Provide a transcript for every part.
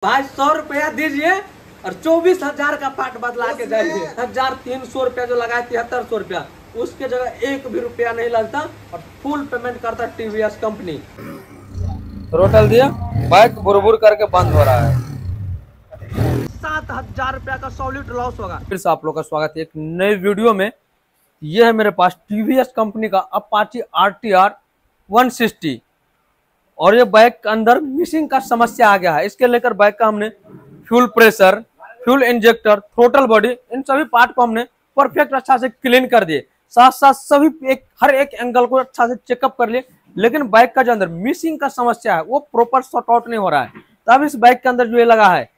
भाई 100 रुपया दीजिए और 24,000 का पार्ट बदला के जाइए। 1,300 रुपया जो लगाए 7300 रुपया, उसके जगह एक भी रुपया नहीं लगता और फुल पेमेंट करता टीवीएस कंपनी। रोटल दिया, बाइक बुरबुर करके बंद हो रहा है। 7,000 रुपया का सॉलिड लॉस होगा। फिर से आप लोग का स्वागत है एक नई वीडियो में। यह है मेरे पास टीवीएस कंपनी का अपाची RTR 160 और ये बाइक के अंदर मिसिंग का समस्या आ गया है। इसके लेकर बाइक का हमने fuel pressure, fuel injector, throttle body, इन सभी पार्ट को हमने परफेक्ट अच्छा से क्लीन कर दिए। साथ साथ सभी हर एक एंगल को अच्छा से चेकअप कर लिए, लेकिन बाइक का जो अंदर मिसिंग का समस्या है वो प्रॉपर सॉर्ट आउट नहीं हो रहा है। तब इस बाइक के अंदर जो ये लगा है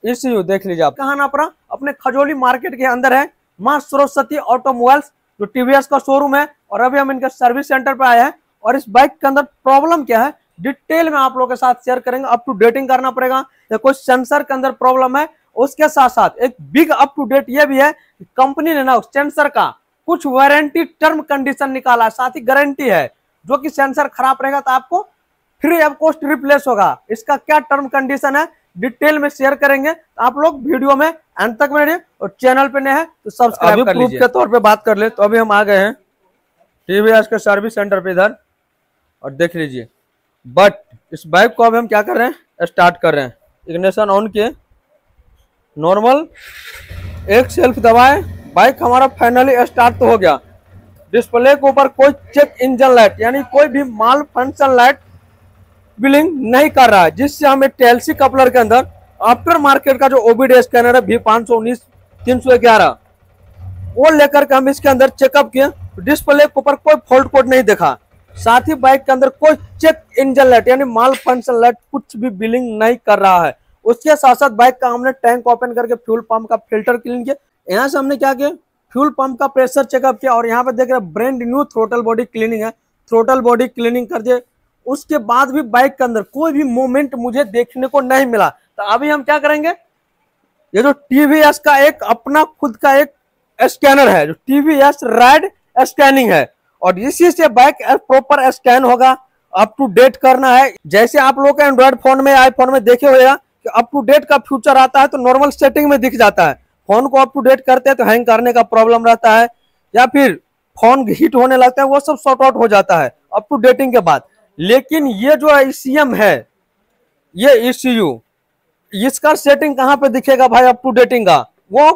ECU देख लीजिए आप। कहाँ ना पड़ा, अपने खजोली मार्केट के अंदर है, मां सरस्वती ऑटोमोबाइल्स जो टीवीएस का शोरूम है। और अभी हम इनके सर्विस सेंटर पे आए हैं और इस बाइक के अंदर प्रॉब्लम क्या है डिटेल में आप लोगों के साथ शेयर करेंगे। अप टू डेटिंग करना पड़ेगा या कोई सेंसर के अंदर प्रॉब्लम है, उसके साथ साथ एक बिग अप टू डेट ये भी है कि कंपनी ने ना सेंसर का कुछ वारंटी टर्म कंडीशन निकाला है, साथ ही गारंटी है जो कि सेंसर खराब रहेगा तो आपको फ्री ऑफ कॉस्ट रिप्लेस होगा। इसका क्या टर्म कंडीशन है डिटेल में शेयर करेंगे, तो आप लोग वीडियो में अंत तक बने और चैनल पे नए हैं तो सब्सक्राइब कर लीजिए। प्रूफ के तौर पे बात कर ले तो अभी हम आ गए हैं टीवीएस के सर्विस सेंटर पे इधर, और देख लीजिए। बट इस बाइक को अब हम क्या कर रहे हैं, स्टार्ट कर रहे हैं। इग्निशन ऑन किए, नॉर्मल एक सेल्फ दबाए, बाइक हमारा फाइनली स्टार्ट तो हो गया। डिस्प्ले के ऊपर कोई चेक इंजन लाइट यानी कोई भी माल फंक्शन लाइट बिलिंग नहीं कर रहा है, जिससे हमें TLC कपलर के अंदर आफ्टर मार्केट का जो OBD स्कैनर है V519 311 वो लेकर के हम इसके अंदर चेकअप किए। डिस्प्ले के ऊपर कोई फॉल्ट कोड नहीं देखा, साथ ही बाइक के अंदर कोई चेक इंजन लाइट यानी माल फंक्शन लाइट कुछ भी बिलिंग नहीं कर रहा है। उसके साथ साथ बाइक का हमने टैंक ओपन करके फ्यूल पंप का फिल्टर क्लीन किया। यहाँ से हमने क्या किया, फ्यूल पंप का प्रेशर चेकअप किया और यहाँ पे देख रहे हैं brand new throttle body cleaning है, थ्रोटल बॉडी क्लीनिंग कर दिए। उसके बाद भी बाइक के अंदर कोई भी मूवमेंट मुझे देखने को नहीं मिला। तो अभी हम क्या करेंगे, ये जो टीवीएस का एक अपना खुद का एक स्कैनर है जो TVS राइड स्कैनिंग है, और इसी से बाइक प्रॉपर स्कैन होगा। अप टू डेट करना है, जैसे आप लोग के एंड्रॉइड फोन में, आईफोन में देखे होगा कि अप टू डेट का फ्यूचर आता है तो नॉर्मल सेटिंग में दिख जाता है। फोन को अप टू डेट करते हैं तो हैंग करने का प्रॉब्लम रहता है या फिर फोन हीट होने लगता है, वो सब सॉर्ट आउट हो जाता है अप टू डेटिंग के बाद। लेकिन ये जो ECM है, ये ECU, इसका सेटिंग कहाँ पे दिखेगा भाई अप टू डेटिंग का? वो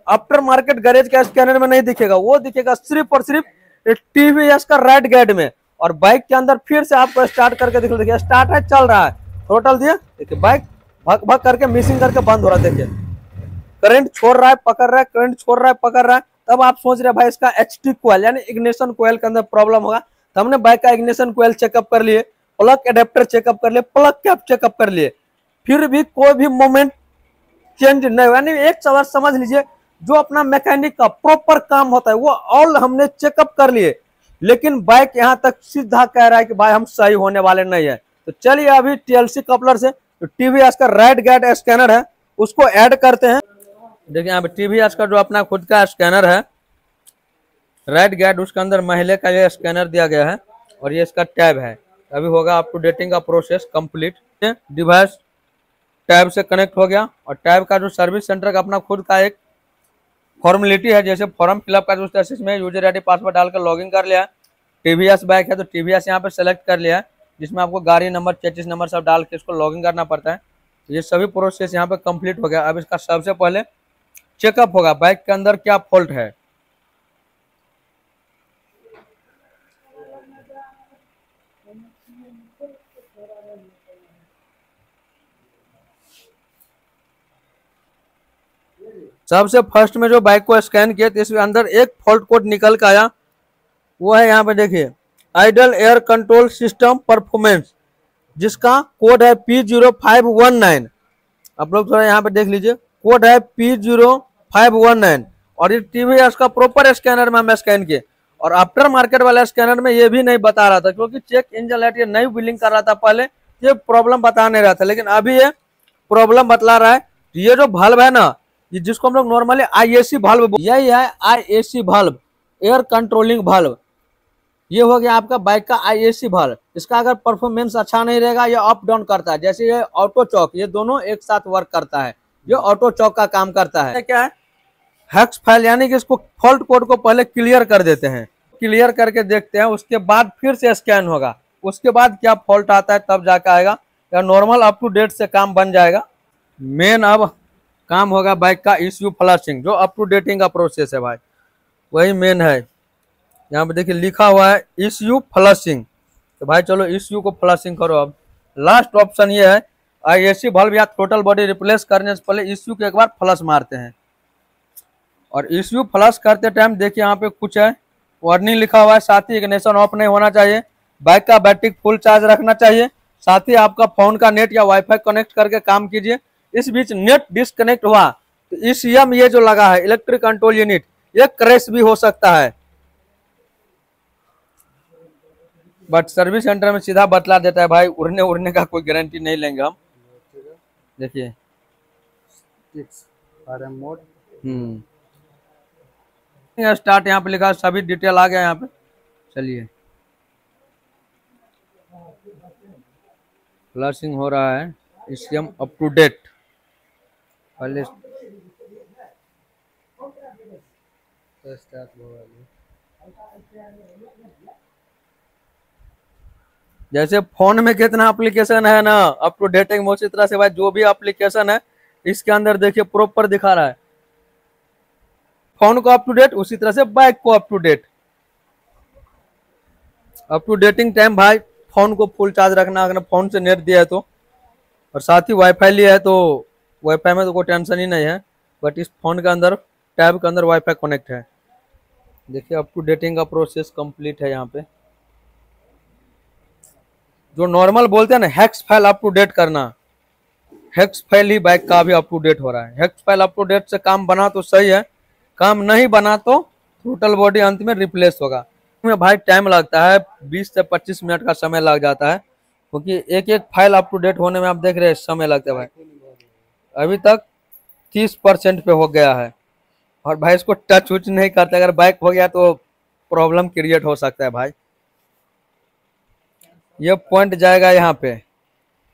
आफ्टर मार्केट गैरेज के स्कैनर में नहीं दिखेगा, वो दिखेगा सिर्फ और सिर्फ TVS का राइट गाइड में। और बाइक के अंदर फिर से आपको स्टार्ट करके देखिए, स्टार्ट है, चल रहा है, थ्रोटल दिया, देखिए बाइक भग भग करके मिसिंग करके बंद हो रहा है। देखिए करंट छोड़ रहा है, पकड़ रहा है, करंट छोड़ रहा है, पकड़ रहा है। तब आप सोच रहे भाई इसका HT कोयल यानी इग्निशन कोयल के अंदर प्रॉब्लम होगा। तो हमने बाइक का इग्निशन कोयल चेकअप कर लिए, प्लग एडेप्टर चेकअप कर लिए, प्लग कैप चेकअप कर लिए, फिर भी कोई भी मोमेंट चेंज नहीं हुआ। यानी एक सवाल समझ लीजिए, जो अपना मैकेनिक का प्रॉपर काम होता है वो ऑल हमने चेकअप कर लिए, लेकिन बाइक यहाँ तक सीधा कह रहा है कि भाई हम सही होने वाले नहीं है। तो चलिए अभी TLC कपलर से तो TVS का राइट गाइड स्कैनर है उसको ऐड करते हैं। देखिए यहाँ पे TVS का जो अपना खुद का स्कैनर है राइट गाइड, उसके अंदर महिले का ये स्कैनर दिया गया है और ये इसका टैब है। अभी होगा अप टू डेटिंग का प्रोसेस कंप्लीट। डिवाइस टैब से कनेक्ट हो गया और टैब का जो सर्विस सेंटर का अपना खुद का एक फॉर्मेलिटी है, जैसे फॉर्म फिलअप का जो इसमें यूजर ID पासवर्ड डालकर लॉगिन कर लिया। TVS बाइक है तो TVS यहाँ पे सेलेक्ट कर लिया है, जिसमें आपको गाड़ी नंबर, चेचिस नंबर सब डाल के इसको लॉगिन करना पड़ता है। ये सभी प्रोसेस यहाँ पे कंप्लीट हो गया। अब इसका सबसे पहले चेकअप होगा बाइक के अंदर क्या फॉल्ट है। सबसे फर्स्ट में जो बाइक को स्कैन किया तो इसके अंदर एक फॉल्ट कोड निकल के आया, वो है यहाँ पे देखिए idle air control system performance, जिसका कोड है P0519। आप लोग थोड़ा यहाँ पे देख लीजिए, कोड है P0519 और ये TVS का प्रॉपर स्कैनर में हम स्कैन किए। और आफ्टर मार्केट वाला स्कैनर में ये भी नहीं बता रहा था, क्योंकि चेक इंजन लाइट ये नई बिलिंग कर रहा था, पहले ये प्रॉब्लम बता नहीं रहा था, लेकिन अभी ये प्रॉब्लम बतला रहा है। ये जो वाल्व है ना, ये जिसको हम लोग नॉर्मली IAC वाल्व, यही है IAC valve, air controlling valve. ये हो गया आपका बाइक का IAC भाल्व। इसका अगर परफॉर्मेंस अच्छा नहीं रहेगा, ये अप डाउन करता है। जैसे ये ऑटो चॉक, ये दोनों एक साथ वर्क करता है, ये ऑटो चॉक का काम करता है। क्या है हेक्स फाइल, यानी कि इसको फॉल्ट कोड को पहले क्लियर कर देते हैं, क्लियर करके देखते हैं, उसके बाद फिर से स्कैन होगा, उसके बाद क्या फॉल्ट आता है तब जाकर आएगा, या नॉर्मल अप टू डेट से काम बन जाएगा। मेन अब काम होगा बाइक का ECU फ्लशिंग, जो अप टू डेटिंग का प्रोसेस है भाई, वही मेन है। यहाँ पे देखिए लिखा हुआ है ECU फ्लशिंग, तो भाई चलो ECU को फ्लशिंग करो। अब लास्ट ऑप्शन ये है IAC वाल्व या टोटल बॉडी रिप्लेस करने से पहले ECU को एक बार फ्लश मारते हैं। और ECU फ्लश करते टाइम देखिए यहाँ पे कुछ है, वार्निंग लिखा हुआ है, साथ ही इग्निशन ऑफ नहीं होना चाहिए, बाइक का बैटरी फुल चार्ज रखना चाहिए, साथ ही आपका फोन का नेट या वाईफाई कनेक्ट करके काम कीजिए। इस बीच नेट डिस्कनेक्ट हुआ तो ECM ये जो लगा है इलेक्ट्रिक कंट्रोल यूनिट, ये क्रैश भी हो सकता है, बट सर्विस सेंटर में सीधा बतला देता है भाई, उड़ने का कोई गारंटी नहीं लेंगे हम। देखिए स्टार्ट यहाँ पे लिखा, सभी डिटेल आ गया यहाँ पे। चलिए फ्लशिंग हो रहा है, ECM अप टू डेट। पहले जैसे फोन में कितना एप्लीकेशन है ना अप टू डेटिंग, उसी तरह से भाई जो भी एप्लीकेशन है इसके अंदर देखिए प्रॉपर दिखा रहा है, फोन को अप टू डेट, उसी तरह से बाइक को up to date. Up to dating time भाई फोन को फुल चार्ज रखना, अगर फोन से नेट दिया है तो, और साथ ही वाईफाई लिया है तो वाईफाई में तो कोई टेंशन ही नहीं है, बट इस फोन के अंदर टैब के अंदर वाईफाई कनेक्ट है। देखिए अप टू डेटिंग का प्रोसेस कंप्लीट है। यहाँ पे जो नॉर्मल बोलते हैं ना hex file up to date करना, हेक्स फाइल ही बाइक का भी अप टू डेट हो रहा है। Hex file up to date से काम बना तो सही है, काम नहीं बना तो टोटल बॉडी अंत में रिप्लेस होगा। में भाई टाइम लगता है, 20 से 25 मिनट का समय लग जाता है, क्योंकि एक एक फाइल अप टू डेट होने में आप देख रहे हैं समय लगता है भाई। अभी तक 30% पे हो गया है, और भाई इसको टच उच नहीं करते, अगर बाइक हो गया तो प्रॉब्लम क्रिएट हो सकता है भाई। ये पॉइंट जाएगा यहाँ पे,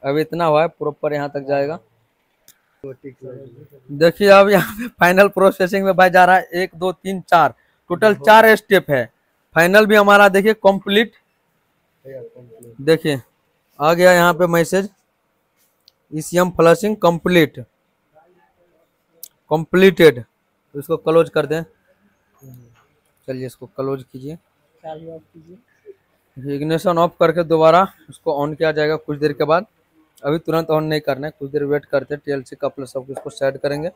अभी इतना हुआ है, प्रॉपर यहाँ तक जाएगा। देखिए अब यहाँ पे फाइनल प्रोसेसिंग में भाई जा रहा है, 1 2 3 4, टोटल 4 स्टेप है। फाइनल भी हमारा देखिए कंप्लीट, देखिए आ गया यहाँ पे message ECM flushing complete, completed. तो इसको क्लोज कर दें, चलिए इसको क्लोज कीजिए, इग्निशन ऑफ करके दोबारा इसको ऑन किया जाएगा कुछ देर के बाद। अभी तुरंत ऑन नहीं करना है, कुछ देर वेट करते हैं, TLC कपलर सब इसको सेट करेंगे।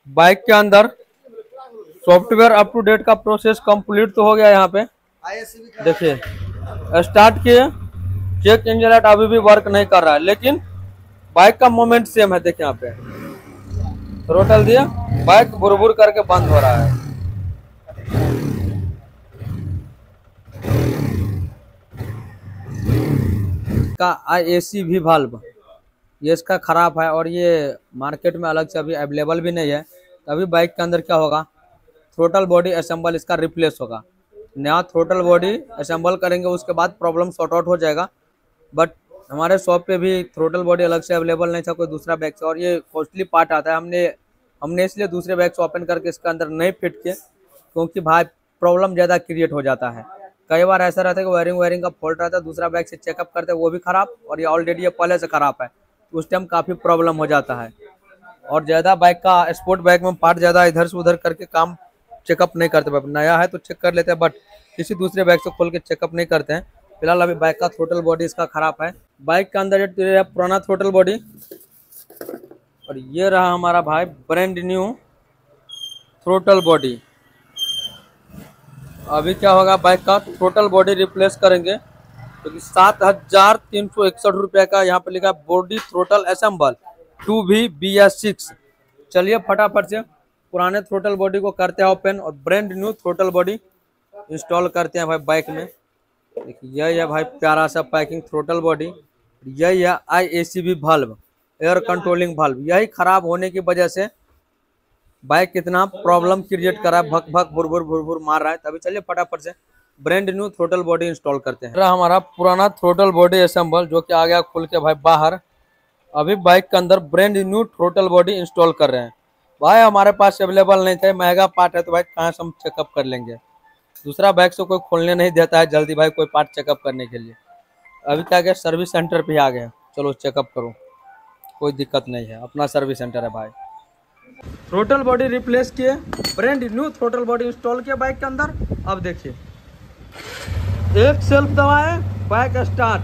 बाइक के अंदर सॉफ्टवेयर अप टू डेट का प्रोसेस कंप्लीट तो हो गया। यहाँ पे देखिए स्टार्ट किए, चेक इंजन लाइट अभी भी वर्क नहीं कर रहा है, लेकिन बाइक का मोमेंट सेम है। देखिए यहाँ पे थ्रोटल दिया, बाइक बुरबुर करके बंद हो रहा है। का IAC भी वाल्व ये इसका खराब है, और ये मार्केट में अलग से अभी अवेलेबल भी नहीं है। तभी बाइक के अंदर क्या होगा, थ्रोटल बॉडी असेंबल इसका रिप्लेस होगा, नया थ्रोटल बॉडी असेंबल करेंगे, उसके बाद प्रॉब्लम सॉर्ट आउट हो जाएगा। बट हमारे शॉप पे भी थ्रोटल बॉडी अलग से अवेलेबल नहीं था कोई दूसरा बैग से, और ये कॉस्टली पार्ट आता है। हमने इसलिए दूसरे बैग से ओपन करके इसके अंदर नहीं फिट किए, क्योंकि भाई प्रॉब्लम ज़्यादा क्रिएट हो जाता है। कई बार ऐसा रहता है कि वायरिंग का फॉल्ट रहता है, दूसरा बैग से चेकअप करते हैं वो भी खराब, और ये ऑलरेडी ये पहले से खराब है, तो उस टाइम काफ़ी प्रॉब्लम हो जाता है। और ज़्यादा बाइक का स्पोर्ट बाइक में पार्ट ज़्यादा इधर से उधर करके काम चेकअप नहीं करते। नया है तो चेक कर लेते हैं, बट किसी दूसरे बाइक से खोल के चेकअप नहीं करते हैं। फिलहाल अभी बाइक का थ्रोटल बॉडी इसका खराब है। बाइक के अंदर ये पुराना थ्रोटल बॉडी, और ये रहा हमारा भाई ब्रांड न्यू थ्रोटल बॉडी। अभी क्या होगा, बाइक का थ्रोटल बॉडी रिप्लेस करेंगे, क्योंकि 7,361 रुपये का यहाँ पे लिखा body throttle assemble 2V BS6। चलिए फटाफट से पुराने थ्रोटल बॉडी को करते हैं ओपन, और brand new throttle body install करते हैं भाई बाइक में। देखिए यही है भाई प्यारा सा पैकिंग थ्रोटल बॉडी। यही है IACV valve, air controlling valve. यही खराब होने की वजह से बाइक कितना प्रॉब्लम क्रिएट कर रहा है, भक भक भुर भुर मार रहा है। तभी चलिए फटाफट से brand new throttle body install करते हैं। हमारा पुराना थ्रोटल बॉडी असेंबल जो कि आ गया खुल के भाई बाहर। अभी बाइक के अंदर brand new throttle body install कर रहे हैं भाई। हमारे पास अवेलेबल नहीं थे, महंगा पार्ट है तो भाई कहाँ से हम चेकअप कर लेंगे। दूसरा बाइक से कोई खोलने नहीं देता है जल्दी भाई कोई पार्ट चेकअप करने के लिए। अभी क्या गया सर्विस सेंटर पे आ गए, चलो चेकअप करो, कोई दिक्कत नहीं है, अपना सर्विस सेंटर है भाई। थ्रोटल बॉडी रिप्लेस किए, brand new throttle body install किया बाइक के अंदर। अब देखिए एक सेल्फ दबाए, बाइक स्टार्ट,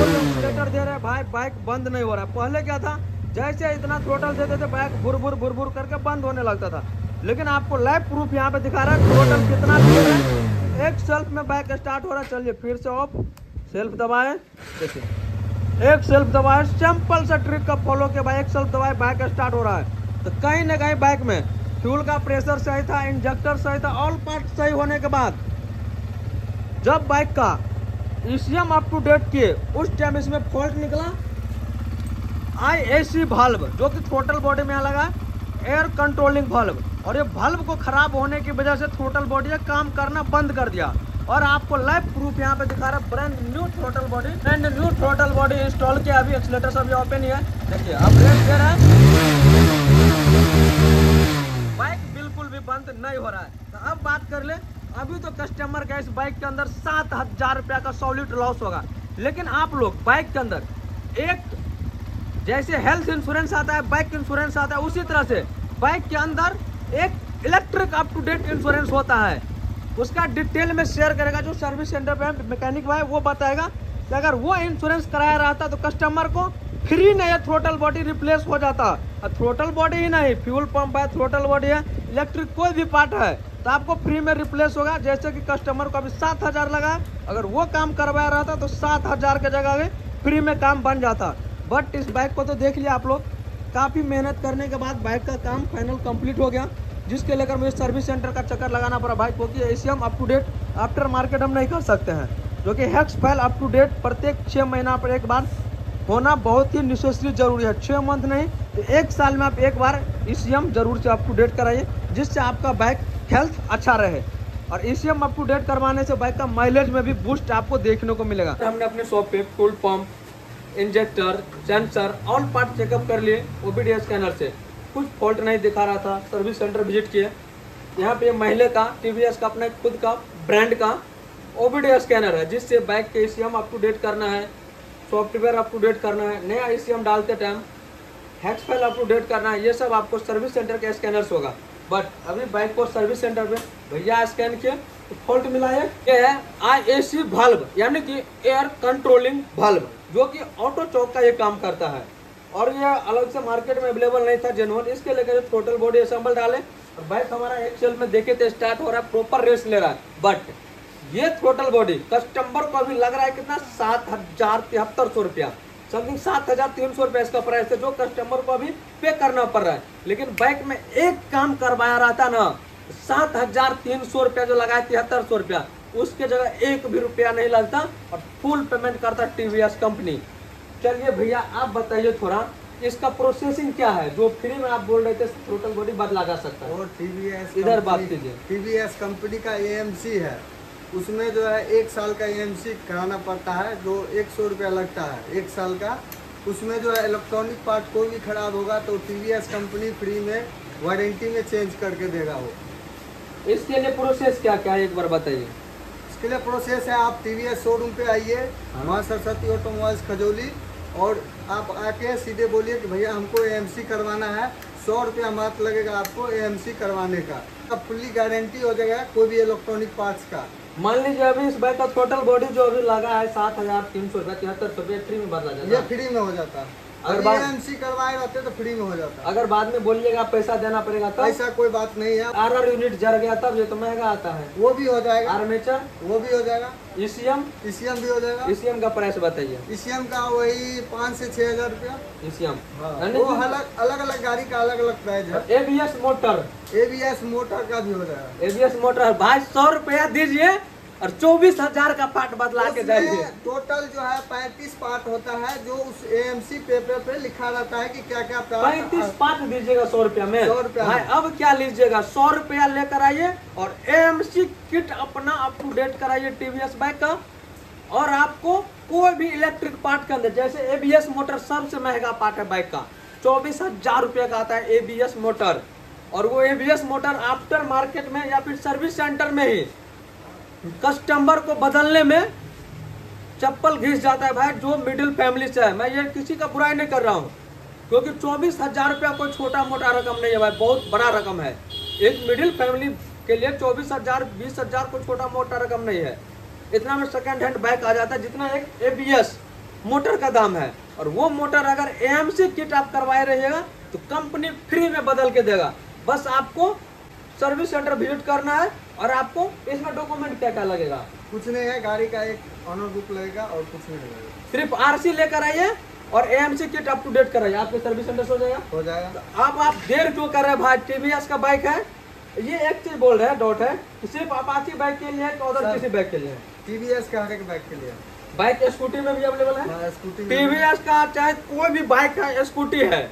एक्सीलरेटर दे रहे भाई, बाइक बंद नहीं हो रहा है। पहले क्या था, जैसे इतना थ्रोटल देते थे बाइक भुर भुर करके बंद होने लगता था। लेकिन आपको लाइव प्रूफ यहाँ पे दिखा रहा है थ्रोटल कितना दे रहा है। एक सेल्फ में बाइक स्टार्ट हो रहा है। चलिए फिर से ऑफ, सेल्फ दबाए, देखिए एक सेल्फ दबाए, सिंपल सा ट्रिक का फॉलो किया भाई, एक सेल्फ दबाए बाइक स्टार्ट हो रहा है। तो कहीं ना कहीं बाइक में फ्यूल का प्रेशर सही था, इंजेक्टर सही था, ऑल पार्ट सही होने के बाद जब बाइक का ईसीएम अप टू डेट किए उस टाइम इसमें फॉल्ट निकला। IAC वाल्व जो कि थ्रोटल बॉडी में लगा, एयर कंट्रोलिंग वाल्व, और ये वाल्व को खराब होने की वजह से थ्रोटल बॉडी काम करना बंद कर दिया। और आपको लाइव प्रूफ यहाँ पे दिखा रहा है brand new throttle body, brand new throttle body install किया। अभी एक्सीलरेटर सब ओपन ही है, देखिए अब ब्रेक दे रहा है, बाइक बिल्कुल भी बंद नहीं हो रहा है। तो अब बात कर ले, अभी तो कस्टमर का इस बाइक के अंदर 7,000 रुपया का सॉलिड लॉस होगा। लेकिन आप लोग बाइक के अंदर एक जैसे हेल्थ इंश्योरेंस आता है, बाइक इंश्योरेंस आता है, उसी तरह से बाइक के अंदर एक electric up to date insurance होता है। उसका डिटेल में शेयर करेगा जो सर्विस सेंटर पे मैकेनिक भाई, वो बताएगा कि अगर वो इंश्योरेंस कराया रहता तो कस्टमर को फ्री में ये थ्रोटल बॉडी रिप्लेस हो जाता। और थ्रोटल बॉडी ही नहीं, फ्यूल पंप है, थ्रोटल बॉडी है, इलेक्ट्रिक कोई भी पार्ट है तो आपको फ्री में रिप्लेस होगा। जैसे कि कस्टमर को अभी 7,000 लगा, अगर वो काम करवाया रहता तो 7,000 के जगह में फ्री में काम बन जाता। बट इस बाइक को तो देख लिया आप लोग, काफ़ी मेहनत करने के बाद बाइक का काम फाइनल कंप्लीट हो गया, जिसके लेकर मुझे सर्विस सेंटर का चक्कर लगाना पड़ा भाई, क्योंकि ACM up to date after market हम नहीं कर सकते हैं, जो कि hex file up to date प्रत्येक 6 महीना पर एक बार होना बहुत ही नेसेसरी जरूरी है। 6 मंथ नहीं तो 1 साल में आप एक बार ईसीएम जरूर से अप टू डेट कराइए, जिससे आपका बाइक हेल्थ अच्छा रहे। और ईसीएम अप टू डेट करवाने से बाइक का माइलेज में भी बूस्ट आपको देखने को मिलेगा। हमने अपने शॉप पे fuel pump, injector, sensor, all part checkup कर लिए ओबीडी स्कैनर से, कुछ फॉल्ट नहीं दिखा रहा था। सर्विस सेंटर विजिट किए, यहाँ पे महिले का टीवीएस का अपना खुद का ब्रांड का ओबीडी स्कैनर है, जिससे बाइक के ईसीएम अप टू डेट करना है, सॉफ्टवेयर अप टू डेट करना है, नया ईसीएम डालते time hex file up to date करना है, ये सब आपको सर्विस सेंटर के स्कैनर से होगा। बट अभी बाइक को सर्विस सेंटर पे भैया स्कैन किए तो फॉल्ट मिला है। ये है IAC वाल्व, यानी कि एयर कंट्रोलिंग वाल्व, जो कि ऑटो चौक का ये काम करता है। और ये अलग से मार्केट में अवेलेबल नहीं था जेन्युइन, इसके लेकर थ्रोटल बॉडी असेंबल डाले और बाइक हमारा एक सेल में देखे थे स्टार्ट हो रहा है, प्रॉपर रेस ले रहा है। बट ये थ्रोटल बॉडी कस्टमर को अभी लग रहा है कितना, 7,073 रुपया, समथिंग 7,300 रुपया इसका प्राइस है, जो कस्टमर को अभी पे करना पड़ रहा है। लेकिन बाइक में एक काम करवाया रहता ना, 7,300 रुपया जो लगाया 7,300 रुपया, उसके जगह एक भी रुपया नहीं लगता और फुल पेमेंट करता टीवीएस कंपनी। चलिए भैया आप बताइए थोड़ा इसका प्रोसेसिंग क्या है, जो फ्री में आप बोल रहे थे थ्रोटल बॉडी बदला जा सकता है। और टीवीएस इधर बात कीजिए। टीवीएस कंपनी का AMC है, उसमें जो है 1 साल का AMC कराना पड़ता है, जो 100 रुपया लगता है 1 साल का। उसमें जो है इलेक्ट्रॉनिक पार्ट कोई भी खराब होगा तो टीवीएस कंपनी फ्री में वारंटी में चेंज करके देगा वो। इसके लिए प्रोसेस क्या क्या है एक बार बताइए। इसके लिए प्रोसेस है, आप टीवीएस शोरूम पे आइए, मां सरस्वती ऑटोमोबाइल्स खजौली, और आप आके सीधे बोलिए कि भैया हमको AMC करवाना है, 100 रुपया मात्र लगेगा आपको AMC करवाने का। अब फुल्ली गारंटी हो जाएगा कोई भी इलेक्ट्रॉनिक पार्ट्स का। मान लीजिए अभी इस बाइक का टोटल बॉडी जो अभी लगा है 7,300 रुपया, 73 रुपये फ्री में बदला जाता है। ये फ्री में हो जाता है, अगर AMC करवाए रहते तो फ्री में हो जाता। अगर बाद में बोलिएगा पैसा देना पड़ेगा तब? ऐसा कोई बात नहीं है। RR यूनिट जर गया तब ये तो महंगा आता है, वो भी हो जाएगा। आर्मेचर वो भी हो जाएगा। ECM भी हो जाएगा। ECM का प्राइस बताइए। ECM का वही 5 से 6,000 रुपया ECM। वो अलग अलग गाड़ी का अलग अलग प्राइस है। ABS मोटर ABS मोटर का भी हो जाएगा। ABS मोटर भाई 100 रुपया दीजिए और 24,000 का पार्ट बदला के जाइए। टोटल जो है 35 पार्ट होता है, जो उस AMC पेपर पे लिखा रहता है कि क्या क्या 35 पार्ट दीजिएगा 100 रुपया में। 100 रुपया भाई में। अब क्या लीजिएगा, 100 रुपया लेकर आइए और AMC किट अपना अप टू डेट कराइए TVS बाइक का। और आपको कोई भी इलेक्ट्रिक पार्ट के अंदर, जैसे ABS मोटर सबसे महंगा पार्ट है बाइक का, 24,000 रुपये का आता है ABS मोटर। और वो ABS मोटर आफ्टर मार्केट में या फिर सर्विस सेंटर में ही कस्टमर को बदलने में चप्पल घिस जाता है भाई, जो मिडिल फैमिली से है। मैं ये किसी का बुराई नहीं कर रहा हूँ, क्योंकि 24,000 रुपया कोई छोटा मोटा रकम नहीं है भाई, बहुत बड़ा रकम है। एक मिडिल फैमिली के लिए 24,000 20,000 कोई छोटा मोटा रकम नहीं है। इतना में सेकंड हैंड बाइक आ जाता है जितना एक ABS मोटर का दाम है। और वो मोटर अगर AMC किट आप करवाए रहिएगा तो कंपनी फ्री में बदल के देगा। बस आपको सर्विस सेंटर विजिट करना है। और आपको इसमें डॉक्यूमेंट क्या क्या लगेगा? कुछ नहीं है, गाड़ी का एक ऑनर बुक लगेगा और कुछ नहीं लगेगा। सिर्फ RC लेकर आइए और AMC kit up to date कराइए, आपके सर्विस सेंटर से हो जाएगा। हो जाएगा। तो आप देर क्यों कर रहे हैं भाई? TVS का बाइक है। ये एक चीज बोल रहे हैं डॉट है कि सिर्फ अपाची बाइक के लिए है कि उधर किसी बाइक के लिए है? TVS का हर एक बाइक के लिए। बाइक स्कूटी में भी अवेलेबल है। हाँ, स्कूटी में। TVS का चाहे कोई भी बाइक है, स्कूटी है,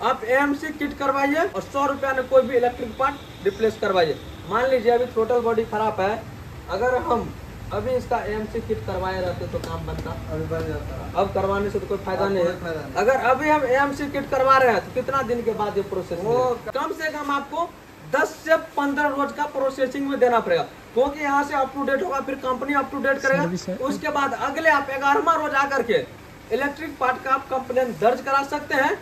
आप AMC किट करवाइए और 100 रुपया में कोई भी इलेक्ट्रिक पार्ट रिप्लेस करवाइए। मान लीजिए अभी टोटल बॉडी खराब है, अगर हम अभी इसका AMC किट करवाए रहते तो काम बनता, अभी बन जाता। अब करवाने से तो कोई फायदा अब नहीं कोई है। फायदा नहीं। अगर अभी हम AMC किट करवा रहे हैं तो कितना दिन के बाद ये प्रोसेस वो कम से कम आपको 10 से 15 रोज का प्रोसेसिंग में देना पड़ेगा, क्योंकि यहाँ से अप टू डेट होगा, फिर कंपनी अप टू डेट करेगा। उसके बाद अगले आप 11वां रोज आकर के इलेक्ट्रिक पार्ट का आप कंप्लेन दर्ज करा सकते हैं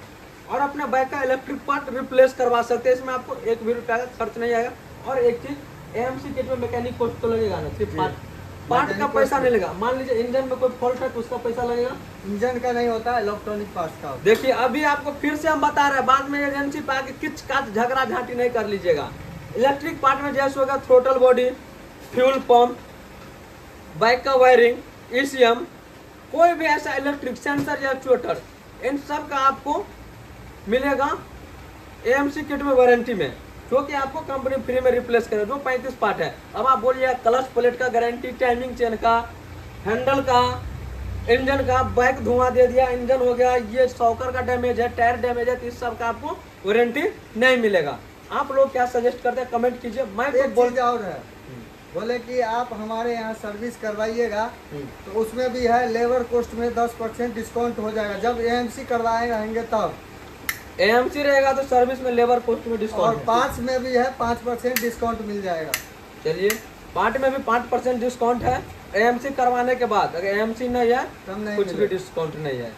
और अपने बाइक का इलेक्ट्रिक पार्ट रिप्लेस करवा सकते हैं। इसमें आपको 1 भी रुपया का खर्च नहीं आएगा। और एक चीज, AMC किट में मैकेनिक कॉस्ट तो लगेगा ना, सिर्फ पार्ट का पैसा नहीं लगेगा। मान लीजिए इंजन में कोई फॉल्ट है तो उसका पैसा लगेगा। इंजन का नहीं होता है, इलेक्ट्रॉनिक पार्ट्स का होता देखिए अभी आपको फिर से हम बता रहे हैं, बाद में एजेंसी पे आके किच काच झगड़ा झांटी नहीं कर लीजिएगा। इलेक्ट्रिक पार्ट में जैसे होगा throttle body, fuel pump, bike का वायरिंग, ECM, कोई भी ऐसा इलेक्ट्रिक सेंसर या एक्चुएटर, इन सब का आपको मिलेगा AMC किट में वारंटी में, जो कि आपको कंपनी फ्री में रिप्लेस करे, जो 35 पार्ट है। अब आप बोलिए क्लच प्लेट का गारंटी, टाइमिंग चेन का, हैंडल का, इंजन का, बाइक धुआं दे दिया, इंजन हो गया, ये शॉकर का डैमेज है, टायर डैमेज है, तो इस सब का आपको वारंटी नहीं मिलेगा। आप लोग क्या सजेस्ट करते हैं कमेंट कीजिए। मैं तो एक चीज और है, बोले कि आप हमारे यहाँ सर्विस करवाइएगा तो उसमें भी है लेबर कॉस्ट में 10% डिस्काउंट हो जाएगा। जब AMC करवाए रहेंगे तब AMC रहेगा तो सर्विस में लेबर कॉस्ट में और डिस्काउंट, 5 में भी है 5% डिस्काउंट मिल जाएगा। चलिए पार्ट में भी 5% डिस्काउंट है। AMC करवाने के बाद, अगर AMC नहीं है तब नहीं कुछ भी मिलेगा। डिस्काउंट नहीं है।